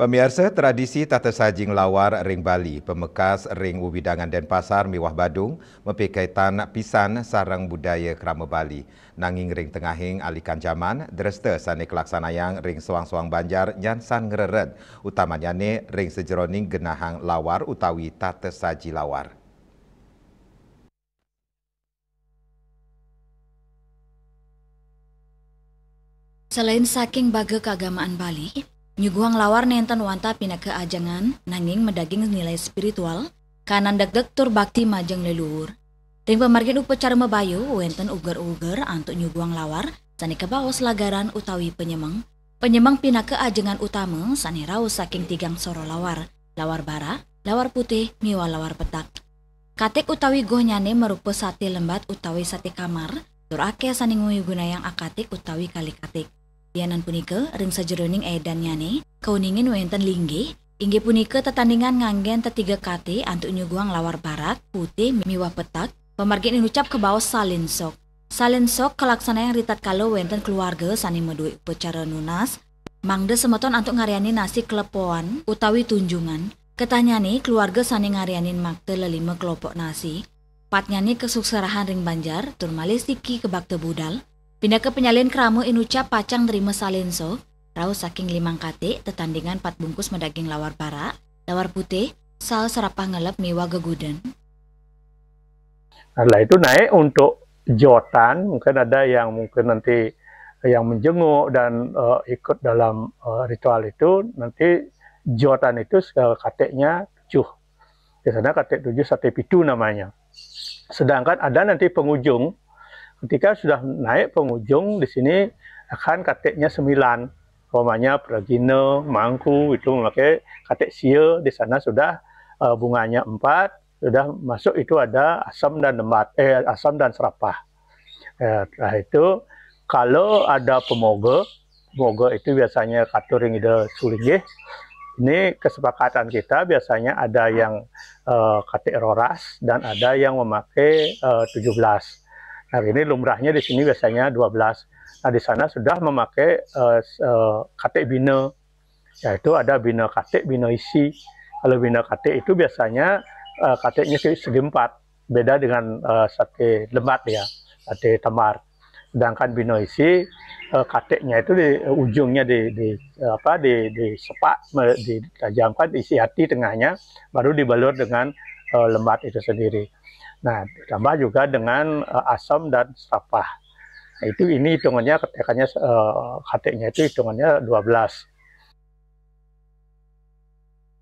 Pemirsa, tradisi tata sajing lawar ring Bali, pemekas ring Ubidangan Denpasar miwah Badung, mempikaitan pisan sarang budaya krama Bali. Nanging ring tengahing alikan zaman, deresta sane kelaksanayang ring suang-suang Banjar nyansan ngereret, utamanya ne ring sejeroning genahang lawar utawi tata saji lawar. Selain saking baga keagamaan Bali, nyuguhang lawar nenten wanta pina keajangan nanging medaging nilai spiritual kanan deg-deg tur bakti majeng leluhur. Ring pemargin upacara mebayu wenten uger-uger antuk nyuguhang lawar sani kebawas lagaran utawi penyemang. Penyemang pina keajangan utama sani raus saking tigang soro lawar, lawar bara, lawar putih, miwa lawar petak. Katik utawi gohnyane merupa sate lembat utawi sate kamar, tur ake sani gunayang akatik utawi kali katik. Dianan punika ring sajeroning edan nyane kauningin wenten linggih inggih punika tetandingan nganggen tetiga kate antuk nyuguhang lawar barat putih miwah petak pemargin inucap ke bawah salin sok kelaksanaan ritat kalau wenten keluarga sani medui upacara nunas mangde semeton antuk ngariani nasi kelepoan utawi tunjungan ketanyane keluarga sani ngarianin makte lelima kelopok nasi patnyane kesukserahan ring Banjar tur malih siki ke bakte budal. Pindah ke penyalin keramu inucap pacang nerima salinso, raus saking 5 kate, tetandingan 4 bungkus medaging lawar bara, lawar putih, sal serapah ngelep miwa geguden. Nah, itu naik untuk jotan, mungkin ada yang mungkin nanti yang menjenguk dan ikut dalam ritual itu, nanti jotan itu kateknya 7. Di sana katek 7 sate pitu namanya. Sedangkan ada nanti pengunjung, ketika sudah naik pengunjung di sini akan kateknya 9, umpamanya Pragina, Mangku itu memakai katek sia. Di sana sudah bunganya 4, sudah masuk itu ada asam dan lembat, asam dan serapah. Setelah itu kalau ada pemoga itu biasanya katuring ide sulinggih. Ini kesepakatan kita biasanya ada yang katek roras dan ada yang memakai 17. Nah, ini lumrahnya di sini biasanya 12. Nah, di sana sudah memakai katek bina, yaitu ada bina katek, bina isi. Kalau bina katek itu biasanya kateknya segi 4, beda dengan sate lembat ya, sate tamar. Sedangkan bina isi kateknya itu di ujungnya disepak, ditajamkan, isi hati tengahnya, baru dibalur dengan lembat itu sendiri. Nah, ditambah juga dengan asam dan serapah. Nah, ini hitungannya ketekannya kateknya itu hitungannya 12.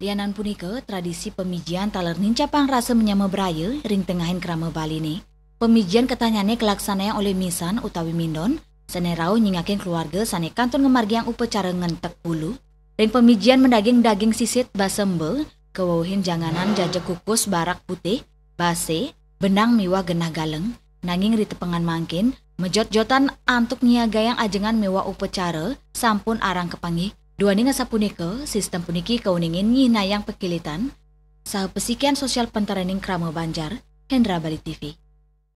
Dianan punika tradisi pemijian taler nincapang rasa menyama beraya ring tengahin krama Bali nih. Pemijian ketanyane kelaksanaan oleh misan utawi mindon, sane rau nyingakin keluarga sane kantun ngemargiang upacara ngentek bulu. Ring pemijian mendaging daging sisit basembe, kewauhin janganan jajak kukus barak putih, base, benang miwa genah galeng, nanging ritepengan mangkin, mejot-jotan antuk niagayang ajengan miwa upacara, sampun arang kepanggih. Duani ngasapunika, sistem puniki kauningin nyinayang pekilitan, saha pesikian sosial penterening krama Banjar, Hendra Bali TV.